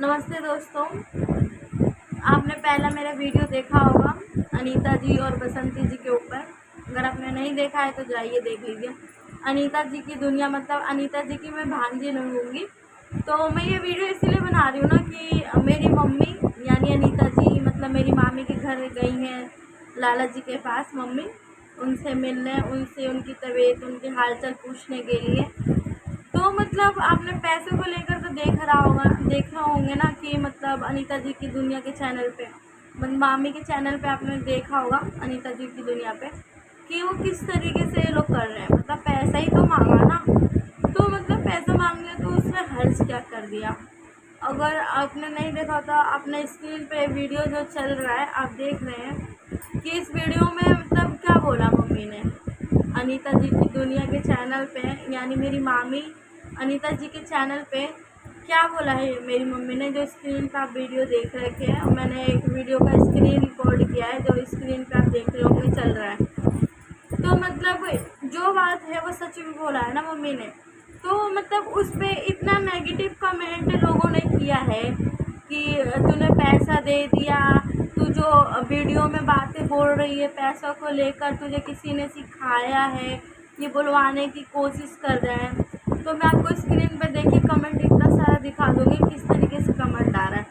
नमस्ते दोस्तों, आपने पहला मेरा वीडियो देखा होगा अनीता जी और बसंती जी के ऊपर। अगर आपने नहीं देखा है तो जाइए देख लीजिए। अनीता जी की दुनिया मतलब अनीता जी की मैं भांजी रहूँगी। तो मैं ये वीडियो इसीलिए बना रही हूँ ना कि मेरी मम्मी यानी अनीता जी मतलब मेरी मामी के घर गई हैं लाला जी के पास मम्मी, उनसे मिलने, उनसे उनकी तबीयत उनके हालचाल पूछने के लिए। तो मतलब आपने पैसे को लेकर तो देखा होंगे ना कि मतलब अनीता जी की दुनिया के चैनल पे, मामी के चैनल पे आपने देखा होगा अनीता जी की दुनिया पे कि वो किस तरीके से ये लोग कर रहे हैं। मतलब पैसा ही तो मांगा ना, तो मतलब पैसा मांग लिया तो उसमें हर्ज क्या कर दिया। अगर आपने नहीं देखा तो आपने स्क्रीन पे वीडियो जो चल रहा है आप देख रहे हैं कि इस वीडियो में मतलब क्या बोला मम्मी ने अनीता जी की दुनिया के चैनल पे, यानी मेरी मामी अनीता जी के चैनल पे क्या बोला है मेरी मम्मी ने। जो स्क्रीन पे आप वीडियो देख रखे हैं, मैंने एक वीडियो का स्क्रीन रिकॉर्ड किया है जो स्क्रीन पे आप देख रहे होंगे चल रहा है। तो मतलब जो बात है वो सच भी बोला है ना मम्मी ने। तो मतलब उस पर इतना नेगेटिव कमेंट लोगों ने किया है कि तूने पैसा दे दिया, तू जो वीडियो में बातें बोल रही है पैसों को लेकर तुझे किसी ने सिखाया है, ये बुलवाने की कोशिश कर रहे हैं। तो मैं आपको स्क्रीन पे देखिए कमेंट इतना सारा दिखा दूँगी किस तरीके से कमेंट आ रहा है।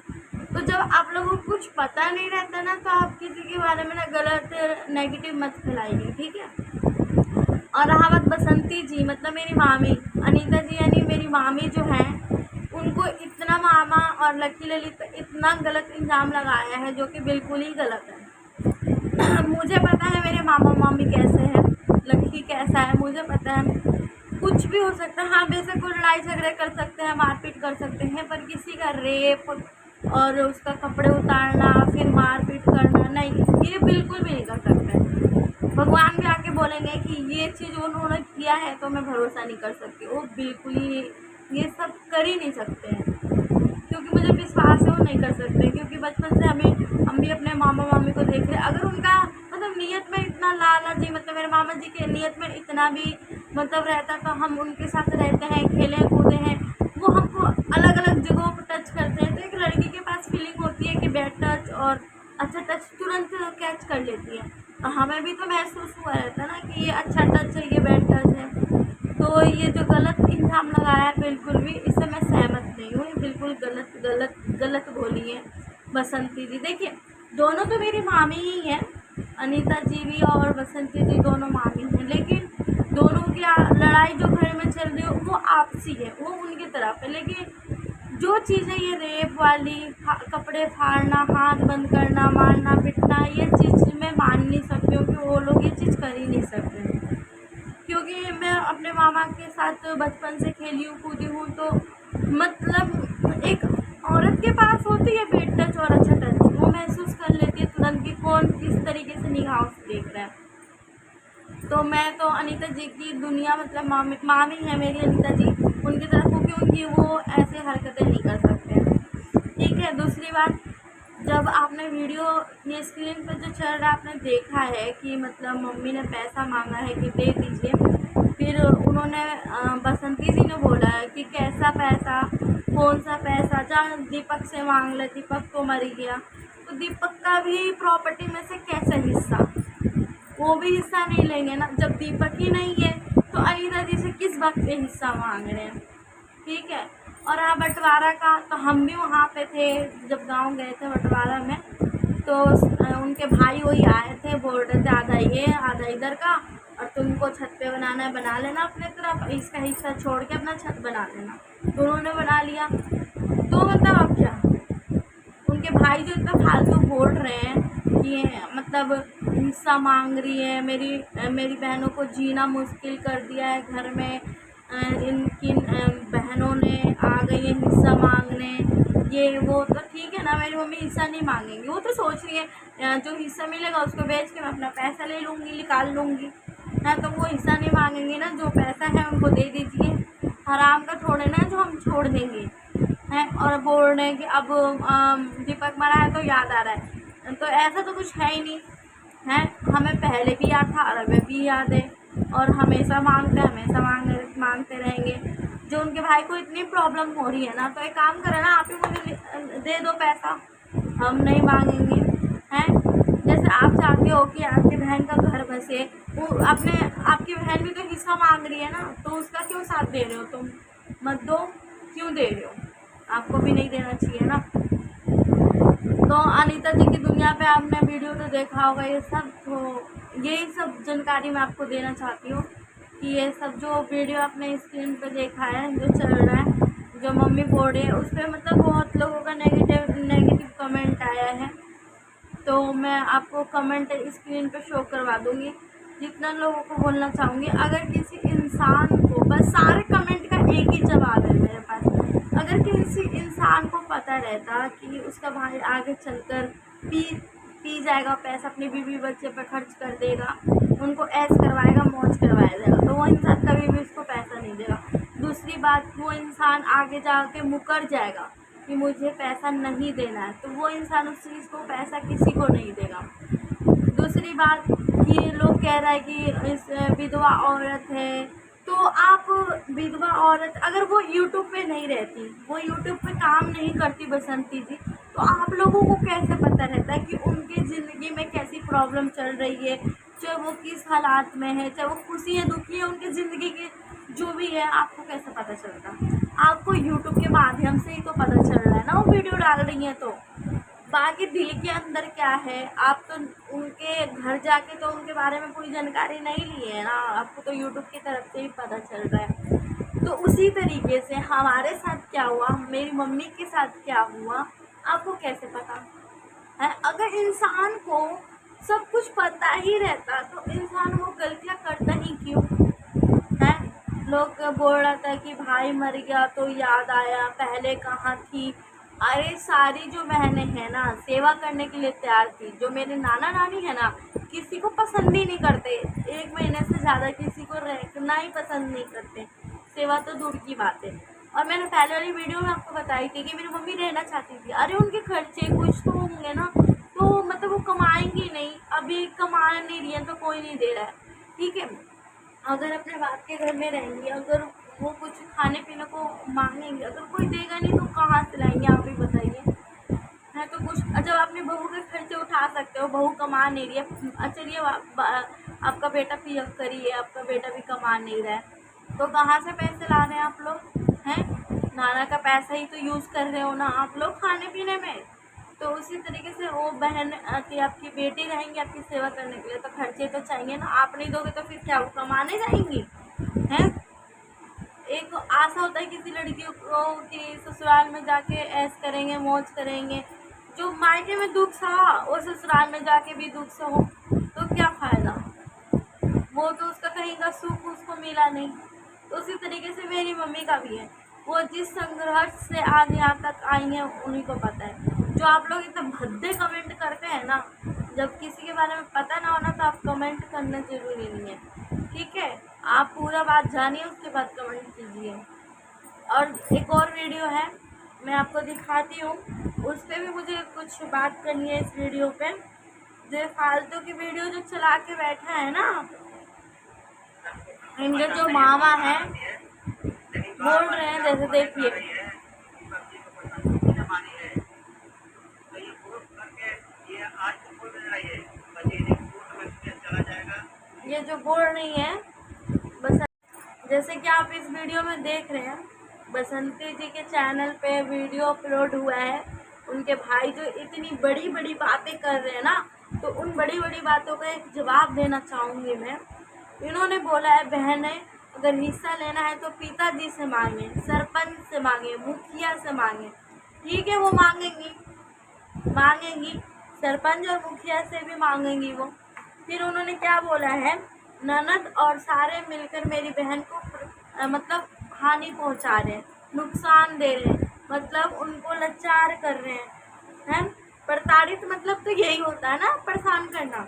तो जब आप लोगों को कुछ पता नहीं रहता ना तो आप किसी के बारे में ना गलत नेगेटिव मत फैलाइए, ठीक है। और रहा बात बसंती जी मतलब मेरी मामी अनीता जी यानी मेरी मामी जो हैं, उनको इतना मामा और लकी ललित पे इतना गलत इल्ज़ाम लगाया है जो कि बिल्कुल ही गलत है। मुझे पता है मेरे मामा मामी कैसे हैं, लकी कैसा है मुझे पता है। कुछ भी हो सकता है, हाँ बेशक वो लड़ाई झगड़े कर सकते हैं, मारपीट कर सकते हैं, पर किसी का रेप और उसका कपड़े उतारना फिर मारपीट करना नहीं, ये बिल्कुल भी नहीं कर सकते। भगवान भी आके बोलेंगे कि ये चीज़ उन्होंने किया है तो मैं भरोसा नहीं कर सकती, वो बिल्कुल ही ये सब कर ही नहीं सकते हैं। क्योंकि मुझे विश्वास है वो नहीं कर सकते, क्योंकि बचपन से हम भी अपने मामा मामी को देख रहे हैं। अगर उनका मतलब नीयत में इतना लाला जी मतलब मेरे मामा जी के नीयत में इतना भी मतलब रहता तो हम उनके साथ रहते हैं, खेले कूदे हैं, वो हमको अलग अलग जगहों पर टच करते हैं। तो एक लड़की के पास फीलिंग होती है कि बैड टच और अच्छा टच तुरंत कैच कर लेती है। तो हमें भी तो महसूस हुआ रहता ना कि ये अच्छा टच है, ये बैड टच है। तो ये जो गलत इल्ज़ाम लगाया है बिल्कुल भी इससे मैं सहमत नहीं हूँ, ये बिल्कुल गलत गलत गलत बोली है बसंती जी। देखिए दोनों तो मेरी मामी ही हैं, अनीता जी भी और बसंती जी दोनों मामी हैं, लेकिन दोनों की लड़ाई जो घर में चल रही है वो आपसी है, वो उनकी तरफ है। लेकिन जो चीज़ें ये रेप वाली कपड़े फाड़ना, हाथ बंद करना, मारना पीटना, ये चीज़ मैं मान नहीं सकती हूँ कि वो लोग ये चीज़ कर ही नहीं सकते। क्योंकि मैं अपने मामा के साथ बचपन से खेली हूँ कूदी हूँ, तो मतलब एक औरत के पास होती है बेड टच और अच्छा टच, वो महसूस कर लेती है तुरंत कि कौन किस तरीके से निगाहों से देख रहा है। तो मैं तो अनीता जी की दुनिया मतलब मामी है मेरी अनीता जी, उनकी तरफ हूँ क्योंकि वो ऐसे हरकतें नहीं कर सकते हैं, ठीक है। दूसरी बात, जब आपने वीडियो ये स्क्रीन पर जो चल रहा है आपने देखा है कि मतलब मम्मी ने पैसा मांगा है कि दे दीजिए, फिर उन्होंने बसंती जी ने बोला है कि कैसा पैसा, कौन सा पैसा, जहाँ दीपक से मांग ले, दीपक तो मर गया, तो दीपक का भी प्रॉपर्टी में से कैसे हिस्सा, वो भी हिस्सा नहीं लेंगे ना। जब दीपक ही नहीं है तो अनीता जी से किस बात पे हिस्सा मांग रहे हैं, ठीक है। और हाँ बंटवारा का, तो हम भी वहाँ पे थे जब गांव गए थे बंटवारा में, तो उनके भाई वही आए थे, बोल रहे थे आधा ये आधा इधर का, और तुमको छत पे बनाना है बना लेना अपने तरफ, इसका हिस्सा छोड़ के अपना छत बना लेना। तो उन्होंने बना लिया। तो मतलब अब क्या, उनके भाई जो इतना फालतू बोल रहे हैं कि मतलब हिस्सा मांग रही है, मेरी बहनों को जीना मुश्किल कर दिया है घर में, इनकी बहनों ने आ गई है हिस्सा मांगने, ये वो, तो ठीक है ना, मेरी मम्मी हिस्सा नहीं मांगेंगी, वो तो सोच रही है जो हिस्सा मिलेगा उसको बेच के मैं अपना पैसा ले लूँगी, निकाल लूँगी, है। तो वो हिस्सा नहीं मांगेंगी ना, जो पैसा है उनको दे दीजिए, हराम का थोड़े ना जो हम छोड़ देंगे हैं। और बोल रहे हैं कि अब दीपक मरा है तो याद आ रहा है, तो ऐसा तो कुछ है ही नहीं है, हमें पहले भी याद था और अभी भी याद है, और हमेशा हमेशा मांगते रहेंगे। जो उनके भाई को इतनी प्रॉब्लम हो रही है ना, तो एक काम करें ना, आप ही मुझे दे दो पैसा, हम नहीं मांगेंगे। हैं, जैसे आप चाहते हो कि आपकी बहन का घर बसे, वो अपने आपकी बहन भी तो हिस्सा मांग रही है ना, तो उसका क्यों साथ दे रहे हो तुम? मत दो, क्यों दे रहे हो? आपको भी नहीं देना चाहिए ना। तो अनीता जी की दुनिया पे आपने वीडियो तो देखा होगा ये सब, तो यही सब जानकारी मैं आपको देना चाहती हूँ कि ये सब जो वीडियो आपने स्क्रीन पे देखा है, जो चल रहा है, जो मम्मी बोल रही है, उस पर मतलब बहुत लोगों का नेगेटिव कमेंट आया है। तो मैं आपको कमेंट स्क्रीन पे शो करवा दूँगी, जितना लोगों को बोलना चाहूँगी। अगर किसी इंसान को, बस सारे कमेंट का एक ही जवाब है मेरे पास, अगर किसी इंसान को पता रहता कि उसका भाई आगे चलकर पी जाएगा पैसा, अपनी बीवी बच्चे पर खर्च कर देगा, उनको ऐश करवाएगा, मौज करवाया जाएगा, तो वो इंसान कभी भी उसको पैसा नहीं देगा। दूसरी बात, वो इंसान आगे जाके मुकर जाएगा कि मुझे पैसा नहीं देना है, तो वो इंसान उस चीज़ को पैसा किसी को नहीं देगा। दूसरी बात कि लोग कह रहा है कि इस विधवा औरत है, तो आप विधवा औरत, अगर वो यूट्यूब पे नहीं रहती, वो यूट्यूब पे काम नहीं करती बसंती जी, तो आप लोगों को कैसे पता रहता है कि उनकी ज़िंदगी में कैसी प्रॉब्लम चल रही है, चाहे वो किस हालात में है, चाहे वो खुशी है, दुखी है, उनकी ज़िंदगी की जो भी है, आपको कैसे पता चलता? आपको यूट्यूब के माध्यम से ही तो पता चल रहा है ना, वो वीडियो डाल रही हैं तो। बाकी दिल के अंदर क्या है, आप तो उनके घर जाके तो उनके बारे में पूरी जानकारी नहीं ली है ना, आपको तो यूट्यूब की तरफ से ही पता चल रहा है। तो उसी तरीके से हमारे साथ क्या हुआ, मेरी मम्मी के साथ क्या हुआ, आपको कैसे पता है? अगर इंसान को सब कुछ पता ही रहता तो इंसान वो गलतियाँ करता ही क्यों है? लोग बोल रहा था कि भाई मर गया तो याद आया पहले कहाँ थी। अरे सारी जो बहनें हैं ना, सेवा करने के लिए तैयार थी। जो मेरे नाना नानी है ना, किसी को पसंद ही नहीं करते, 1 महीने से ज़्यादा किसी को रहना ही पसंद नहीं करते, सेवा तो दूर की बात है। और मैंने पहले वाली वीडियो में आपको बताई थी कि मेरी मम्मी रहना चाहती थी। अरे उनके खर्चे कुछ तो होंगे ना, तो मतलब वो कमाएंगी नहीं, अभी कमा नहीं रही है तो कोई नहीं दे रहा है, ठीक है। अगर अपने बाप के घर में रहेंगी, अगर वो कुछ खाने पीने को मांगेंगे, अगर कोई देगा नहीं तो कहाँ से लाएंगे, आप ही बताइए। है तो कुछ, जब अपनी बहू के खर्चे उठा सकते हो, बहू कमा नहीं रही है, चलिए आपका बेटा पीएफ करिए, आपका बेटा भी कमा नहीं रहा है, तो कहाँ से पैसे ला रहे हैं आप लोग? हैं, नाना का पैसा ही तो यूज़ कर रहे हो ना आप लोग खाने पीने में। तो उसी तरीके से वो बहन कि आपकी बेटी रहेंगी आपकी सेवा करने के लिए, तो खर्चे तो चाहिए ना, आप नहीं दोगे तो फिर क्या वो कमाने जाएंगी? हैं, एक आशा होता है किसी लड़की को कि ससुराल में जाके ऐश करेंगे, मौज करेंगे, जो मायके में दुख सहा और ससुराल में जाके भी दुख सहो, तो क्या फ़ायदा? वो तो उसका कहीं का सुख उसको मिला नहीं। तो उसी तरीके से मेरी मम्मी का भी है, वो जिस संघर्ष से आज यहाँ तक आई हैं उन्हीं को पता है। जो आप लोग इतना भद्दे कमेंट करते हैं ना, जब किसी के बारे में पता ना होना तो आप कमेंट करना ज़रूरी नहीं है, ठीक है। आप पूरा बात जानिए उसके बाद कमेंट कीजिए। और एक और वीडियो है, मैं आपको दिखाती हूँ, उस पर भी मुझे कुछ बात करनी है इस वीडियो पे। जो फालतू की वीडियो जो चला के बैठा है ना, इनके जो मामा है बोल रहे हैं, जैसे देखिए ये जो बोल रही है, बस जैसे कि आप इस वीडियो में देख रहे हैं, बसंती जी के चैनल पे वीडियो अपलोड हुआ है। उनके भाई जो इतनी बड़ी बड़ी बातें कर रहे हैं ना, तो उन बड़ी बड़ी बातों का एक जवाब देना चाहूँगी मैं। इन्होंने बोला है, बहनें अगर हिस्सा लेना है तो पिताजी से मांगे, सरपंच से मांगे, मुखिया से मांगे, ठीक है, वो मांगेंगी सरपंच और मुखिया से भी मांगेंगी वो। फिर उन्होंने क्या बोला है, ननद और सारे मिलकर मेरी बहन को मतलब हानि पहुंचा रहे हैं, नुकसान दे रहे हैं, मतलब उनको लाचार कर रहे हैं। प्रताड़ित मतलब तो यही होता है ना, परेशान करना,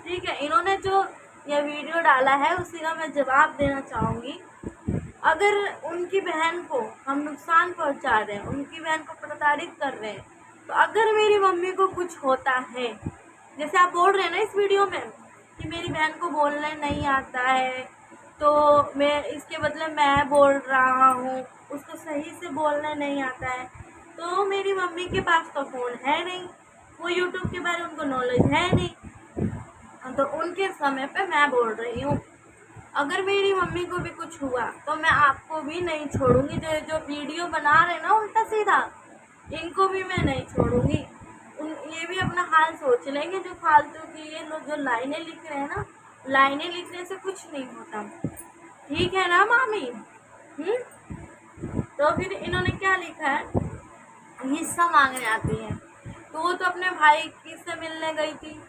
ठीक है। इन्होंने जो यह वीडियो डाला है उसी का मैं जवाब देना चाहूँगी। अगर उनकी बहन को हम नुकसान पहुंचा रहे हैं, उनकी बहन को प्रताड़ित कर रहे हैं, तो अगर मेरी मम्मी को कुछ होता है, जैसे आप बोल रहे हैं ना इस वीडियो में कि मेरी बहन को बोलने नहीं आता है, तो मैं इसके बदले मैं बोल रहा हूँ, उसको सही से बोलने नहीं आता है, तो मेरी मम्मी के पास तो फ़ोन है नहीं, वो यूट्यूब के बारे में उनको नॉलेज है नहीं, तो उनके समय पे मैं बोल रही हूँ। अगर मेरी मम्मी को भी कुछ हुआ तो मैं आपको भी नहीं छोड़ूंगी। जो जो वीडियो बना रहे ना उल्टा सीधा, इनको भी मैं नहीं छोड़ूंगी। ये भी अपना हाल सोच लेंगे। जो फालतू की ये लोग जो लाइनें लिख रहे हैं ना, लाइनें लिखने से कुछ नहीं होता। ठीक है ना मामी? तो फिर इन्होंने क्या लिखा है, हिस्सा मांगने आती है। तो वो तो अपने भाई किससे मिलने गई थी,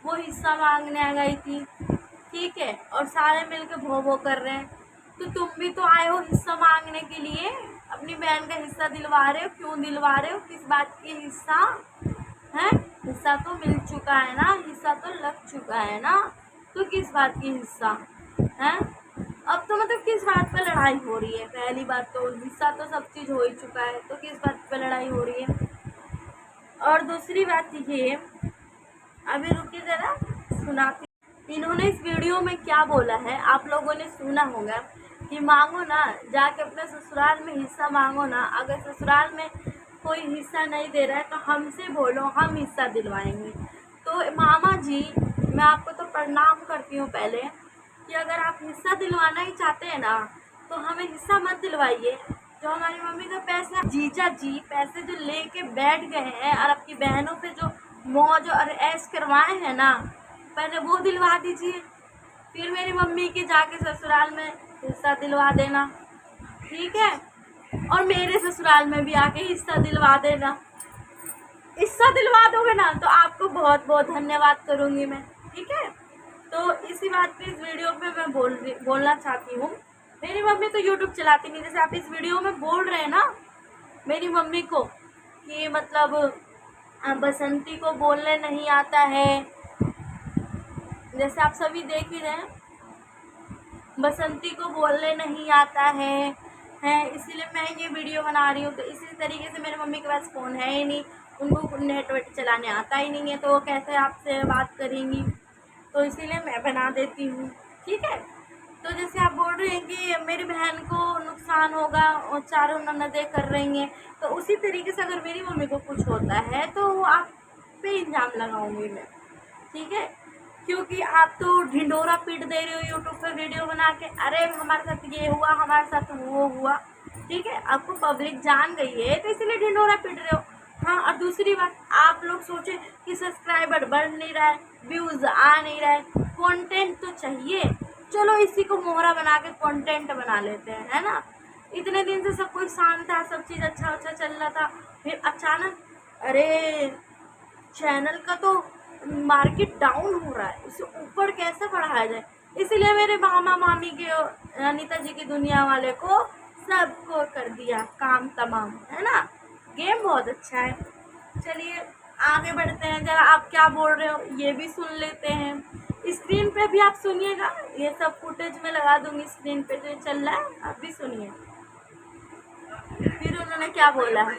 वो हिस्सा मांगने गई थी, ठीक है, और सारे मिलके भो भो कर रहे हैं। तो तुम भी तो आए हो हिस्सा मांगने के लिए, अपनी बहन का हिस्सा दिलवा रहे हो। क्यों दिलवा रहे हो, किस बात की हिस्सा है? हिस्सा तो मिल चुका है ना, हिस्सा तो लग चुका है ना, तो किस बात की हिस्सा है? अब तो मतलब किस बात पर लड़ाई हो रही है? पहली बात तो हिस्सा तो सब चीज़ हो ही चुका है, तो किस बात पर लड़ाई हो रही है? और दूसरी बात ये, अभी रुकिए ज़रा सुनाती। इन्होंने इस वीडियो में क्या बोला है आप लोगों ने सुना होगा कि मांगो ना, जाके अपने ससुराल में हिस्सा मांगो ना। अगर ससुराल में कोई हिस्सा नहीं दे रहा है तो हमसे बोलो, हम हिस्सा दिलवाएंगे। तो मामा जी, मैं आपको तो प्रणाम करती हूँ पहले, कि अगर आप हिस्सा दिलवाना ही चाहते हैं ना तो हमें हिस्सा मत दिलवाइए। जो हमारी मम्मी का पैसा, जीजा जी पैसे जो लेके बैठ गए हैं और आपकी बहनों पे जो मौज और ऐश करवाए हैं ना, पहले वो दिलवा दीजिए, फिर मेरी मम्मी के जाके ससुराल में हिस्सा दिलवा देना, ठीक है? और मेरे ससुराल में भी आके हिस्सा दिलवा देना। हिस्सा दिलवा दोगे ना तो आपको बहुत बहुत धन्यवाद करूँगी मैं, ठीक है? तो इसी बात पे इस वीडियो पे मैं बोलना चाहती हूँ। मेरी मम्मी तो यूट्यूब चलाती नहीं, जैसे आप इस वीडियो में बोल रहे हैं ना मेरी मम्मी को कि मतलब बसंती को बोलने नहीं आता है, जैसे आप सभी देख ही रहे हैं, बसंती को बोलने नहीं आता है इसीलिए मैं ये वीडियो बना रही हूँ। तो इसी तरीके से मेरी मम्मी के पास फ़ोन है ही नहीं, उनको नेट वेट चलाने आता ही नहीं है, तो वो कैसे आपसे बात करेंगी? तो इसीलिए मैं बना देती हूँ, ठीक है? तो जैसे आप बोल रहे हैं कि मेरी बहन को नुकसान होगा और चारों ननदें कर रही हैं, तो उसी तरीके से अगर मेरी मम्मी को कुछ होता है तो वो आप पे इल्ज़ाम लगाऊंगी मैं, ठीक है? क्योंकि आप तो ढिंडोरा पीट दे रहे हो यूट्यूब पर वीडियो बना के, अरे हमारे साथ ये हुआ, हमारे साथ वो हुआ, ठीक है? आपको पब्लिक जान गई है तो इसलिए ढिंडोरा पीट रहे हो। हाँ, और दूसरी बात, आप लोग सोचे कि सब्सक्राइबर बढ़ नहीं रहा है, व्यूज़ आ नहीं रहा है, कंटेंट तो चाहिए, चलो इसी को मोहरा बना के कंटेंट बना लेते हैं, है ना? इतने दिन से सब कुछ शांत था, सब चीज़ अच्छा अच्छा चल रहा था, फिर अचानक अरे चैनल का तो मार्केट डाउन हो रहा है, इसे ऊपर कैसे बढ़ाया जाए? इसीलिए मेरे मामा मामी के अनीता जी की दुनिया वाले को सबको कर दिया काम तमाम, है ना? गेम बहुत अच्छा है। चलिए आगे बढ़ते हैं, जरा आप क्या बोल रहे हो ये भी सुन लेते हैं। स्क्रीन पे भी आप सुनिएगा, ये सब फुटेज में लगा दूंगी स्क्रीन पे जो चल रहा है, आप भी सुनिए। फिर उन्होंने क्या बोला है,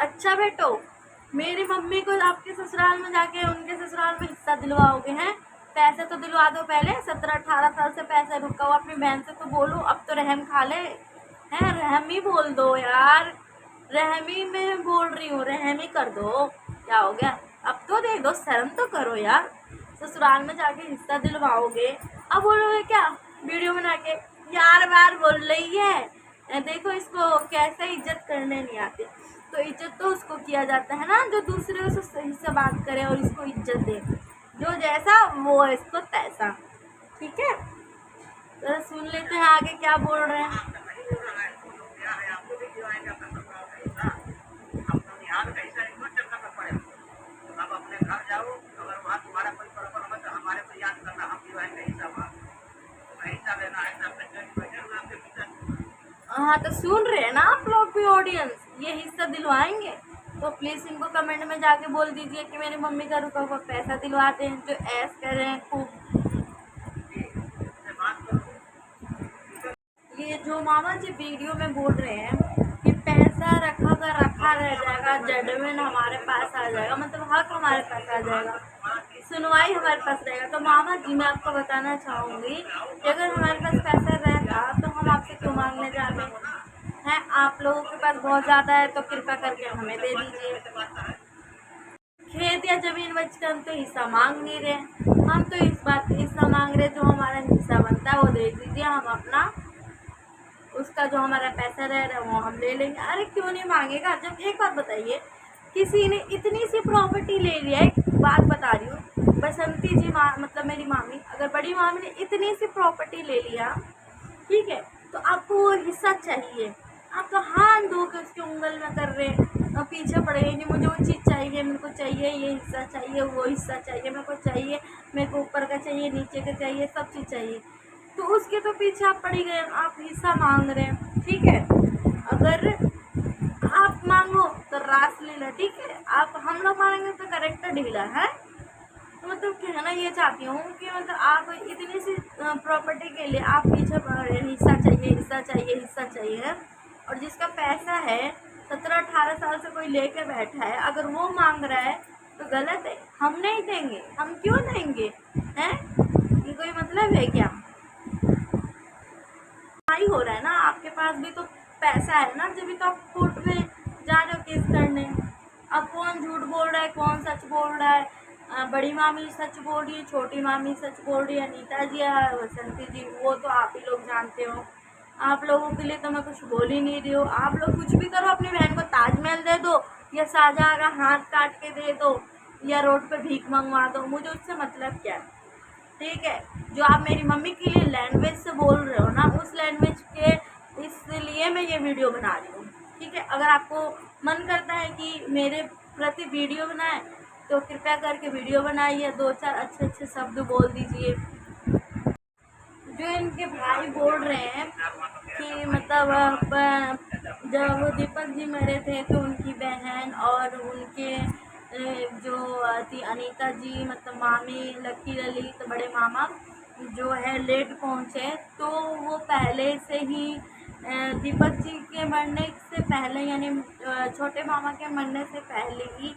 अच्छा बेटो, मेरी मम्मी को आपके ससुराल में जाके उनके ससुराल में हिस्सा दिलवाओगे हैं? पैसे तो दिलवा दो पहले, 17-18 साल से पैसे रुका हुआ, अपनी बहन से तो बोलो, अब तो रहम खा ले, हैं? रहम ही बोल दो यार, रहमी में बोल रही हूँ, रहमी कर दो, क्या हो गया? अब तो दे दो, शर्म तो करो यार, ससुराल में जाके हिस्सा दिलवाओगे, अब बोलोगे क्या वीडियो बना के यार बार बोल रही है, देखो इसको कैसे इज्जत करने नहीं आती। तो इज्जत तो उसको किया जाता है ना जो दूसरे से सही से बात करे और इसको इज्जत दे, जो जैसा वो इसको तैसा, ठीक है? तो सुन लेते हैं आगे क्या बोल रहे हैं। हाँ, तो सुन रहे हैं ना आप लोग भी ऑडियंस, ये हिस्सा दिलवाएंगे तो प्लीज़ इनको कमेंट में जाके बोल दीजिए कि मेरी मम्मी का रुका हुआ पैसा दिलवाते हैं, जो ऐश कर रहे हैं खूब। ये जो मामा जी वीडियो में बोल रहे हैं कि पैसा रखा रह जाएगा, जजमेंट हमारे पास आ जाएगा, मतलब हक हमारे पास आ जाएगा, सुनवाई हमारे पास रहेगा। तो मामा जी मैं आपको बताना चाहूँगी कि अगर हमारे पास पैसा रहता तो हम आपसे क्यों मांगने जाते हैं। आप लोगों के पास बहुत ज़्यादा है तो कृपया करके हमें दे दीजिए। खेत या ज़मीन बेचकर हम तो हिस्सा मांग नहीं रहे, हम तो इस बात का हिस्सा मांग रहे, जो हमारा हिस्सा बनता है वो दे दीजिए, हम अपना उसका जो हमारा पैसा रह रहा है वो हम ले लेंगे। अरे क्यों नहीं मांगेगा। जब एक बात बताइए, किसी ने इतनी सी प्रॉपर्टी ले लिया, एक बात बता रही हूँ, बसंती जी मतलब मेरी मामी, अगर बड़ी मामी ने इतनी सी प्रॉपर्टी ले लिया, ठीक है, तो आपको वो हिस्सा चाहिए, आप तो हाथ धो के उसके उंगल में कर रहे और पीछे पड़ गए कि मुझे वो चीज़ चाहिए, मेरे को चाहिए, ये हिस्सा चाहिए, वो हिस्सा चाहिए, मेरे को चाहिए, मेरे को ऊपर का चाहिए, नीचे का चाहिए, सब चीज़ चाहिए, तो उसके तो पीछे आप पड़ गए, आप हिस्सा मांग रहे हैं। ठीक है, अगर आप मांगो तो रास लीला, ठीक है, आप हम लोग मांगेंगे तो करेक्टर ढीला है। तो मतलब कहना ये चाहती हूँ कि मतलब आप इतनी सी प्रॉपर्टी के लिए आप पीछे पड़ रहे हैं, हिस्सा चाहिए, हिस्सा चाहिए, हिस्सा चाहिए, और जिसका पैसा है 17-18 साल से कोई लेके बैठा है, अगर वो मांग रहा है तो गलत है। हम नहीं देंगे, हम क्यों देंगे हैं, ये कोई मतलब है क्या। ही हो रहा है ना, आपके पास भी तो पैसा है ना, जब भी तो आप कोर्ट में जा रहे हो केस करने। अब कौन झूठ बोल रहा है, कौन सच बोल रहा है, बड़ी मामी सच बोल रही है, छोटी मामी सच बोल रही है, अनीता जी या बसंती जी, वो तो आप ही लोग जानते हो। आप लोगों के लिए तो मैं कुछ बोल ही नहीं रही हूँ। आप लोग कुछ भी करो, अपनी बहन को ताजमहल दे दो या शाहजहां का हाथ काट के दे दो या रोड पे भीख मंगवा दो, मुझे उससे मतलब क्या है। ठीक है, जो आप मेरी मम्मी के लिए लैंग्वेज से बोल रहे हो ना, उस लैंग्वेज के इसलिए मैं ये वीडियो बना रही हूँ। ठीक है, अगर आपको मन करता है कि मेरे प्रति वीडियो बनाए तो कृपया करके वीडियो बनाइए, 2-4 अच्छे अच्छे शब्द बोल दीजिए। जो इनके भाई बोल रहे हैं कि मतलब जब वो दीपक जी मरे थे तो उनकी बहन और उनके जो थी अनीता जी, मतलब मामी लकी ललित बड़े मामा जो है लेट पहुँचे, तो वो पहले से ही दीपक जी के मरने से पहले, यानी छोटे मामा के मरने से पहले ही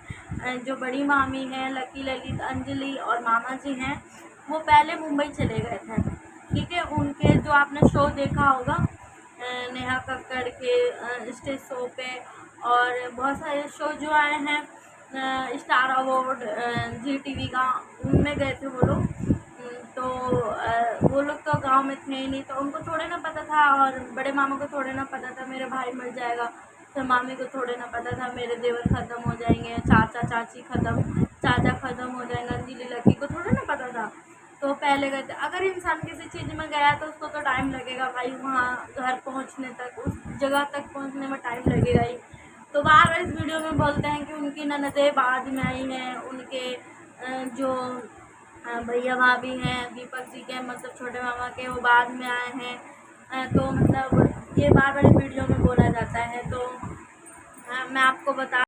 जो बड़ी मामी हैं लकी ललित अंजलि और मामा जी हैं, वो पहले मुंबई चले गए थे। ठीक है, उनके जो आपने शो देखा होगा नेहा कक्कड़ के स्टेज शो पे, और बहुत सारे शो जो आए हैं स्टार अवार्ड जी टीवी का, उनमें गए थे वो लोग। तो वो लोग तो गांव में थे ही नहीं, तो उनको थोड़े ना पता था, और बड़े मामा को थोड़े ना पता था मेरे भाई मर जाएगा, तो मामी को थोड़े ना पता था मेरे देवर ख़त्म हो जाएंगे, चाचा चाची ख़त्म, चाचा ख़त्म हो जाएंगे, अंजलि लकी को थोड़े ना पता था। तो पहले गए थे। अगर इंसान किसी चीज़ में गया तो उसको तो टाइम लगेगा भाई, वहाँ घर पहुँचने तक, उस जगह तक पहुँचने में टाइम लगेगा ही। तो बार बार इस वीडियो में बोलते हैं कि उनकी ननदें बाद में आई हैं, उनके जो भैया भाभी हैं दीपक जी के, मतलब छोटे मामा के, वो बाद में आए हैं। तो मतलब ये बार बार वीडियो में बोला जाता है। तो मैं आपको बता,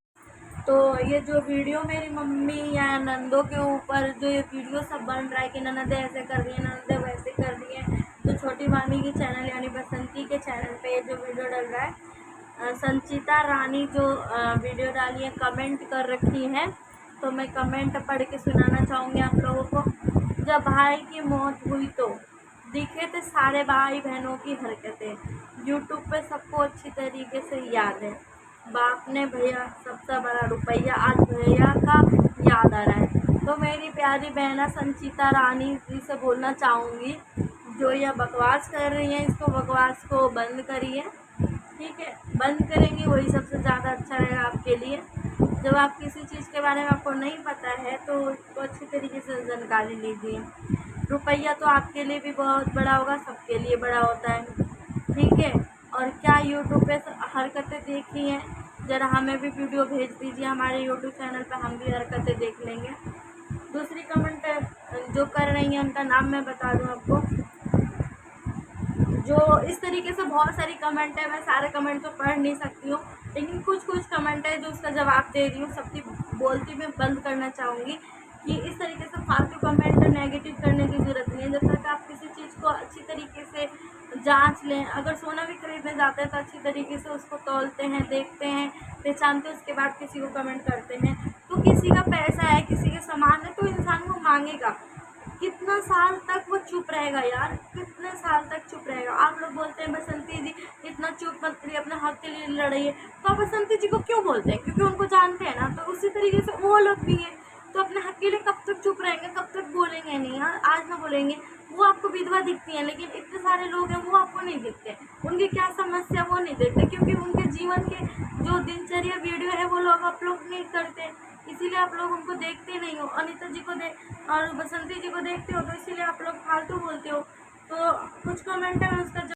तो ये जो वीडियो मेरी मम्मी या नंदों के ऊपर जो ये वीडियो सब बन रहा है कि ननदें ऐसे कर रही हैं, ननदें वैसे कर रही हैं, तो छोटी मामी की चैनल यानी बसंती के चैनल पे ये जो वीडियो डल रहा है, संचिता रानी जो वीडियो डाली है, कमेंट कर रखी है, तो मैं कमेंट पढ़ के सुनाना चाहूँगी आप लोगों को। जब भाई की मौत हुई तो दिखे थे सारे भाई बहनों की हरकतें, यूट्यूब पे सबको अच्छी तरीके से याद है, बाप ने भैया सबसे बड़ा रुपया, आज भैया का याद आ रहा है। तो मेरी प्यारी बहना संचिता रानी जी से बोलना चाहूँगी, जो यह बकवास कर रही हैं, इसको बकवास को बंद करिए। ठीक है, बंद करेंगी वही सबसे ज़्यादा अच्छा रहेगा आपके लिए। जब आप किसी चीज़ के बारे में आपको नहीं पता है तो उसको अच्छी तरीके से जानकारी लीजिए। रुपया तो आपके लिए भी बहुत बड़ा होगा, सबके लिए बड़ा होता है। ठीक है, और क्या यूट्यूब पे हरकतें देखी हैं, ज़रा हमें भी वीडियो भेज दीजिए हमारे यूट्यूब चैनल पे, हम भी हरकतें देख लेंगे। दूसरी कमेंट जो कर रही हैं उनका नाम मैं बता दूं आपको, जो इस तरीके से बहुत सारी कमेंट है, मैं सारे कमेंट तो पढ़ नहीं सकती हूँ, लेकिन कुछ कुछ कमेंट है जो उसका जवाब दे रही हूँ। सबकी बोलती मैं बंद करना चाहूँगी कि इस तरीके से फालतू कमेंट नेगेटिव करने की ज़रूरत नहीं है। जब तक आप किसी चीज़ को अच्छी तरीके से जांच लें, अगर सोना भी खरीदने जाते हैं तो अच्छी तरीके से उसको तौलते हैं, देखते हैं, पहचानते हैं, उसके बाद किसी को कमेंट करते हैं। तो किसी का पैसा है, किसी के सामान है, तो इंसान वो मांगेगा। कितना साल तक वो चुप रहेगा यार, कितने साल तक चुप रहेगा। आप लोग बोलते हैं बसंती जी इतना चुप मत करिए, अपने हक के लिए लड़िए, तो आप बसंती जी को क्यों बोलते हैं? क्योंकि उनको जानते हैं ना। तो उसी तरीके से वो लोग भी हैं, तो अपने हक के लिए कब तक चुप रहेंगे, कब तक बोलेंगे नहीं यार। आज ना बोलेंगे, वो आपको विधवा दिखती हैं, लेकिन इतने सारे लोग हैं वो आपको नहीं दिखते, उनकी क्या समस्या वो नहीं देखते, क्योंकि उनके जीवन के जो दिनचर्या वीडियो है वो लोग अपलोड नहीं करते, इसीलिए आप लोग उनको देखते नहीं हो। अनीता जी को और बसंती जी को देखते हो तो इसीलिए आप लोग फालतू बोलते हो। तो कुछ कमेंट है, मैं उसका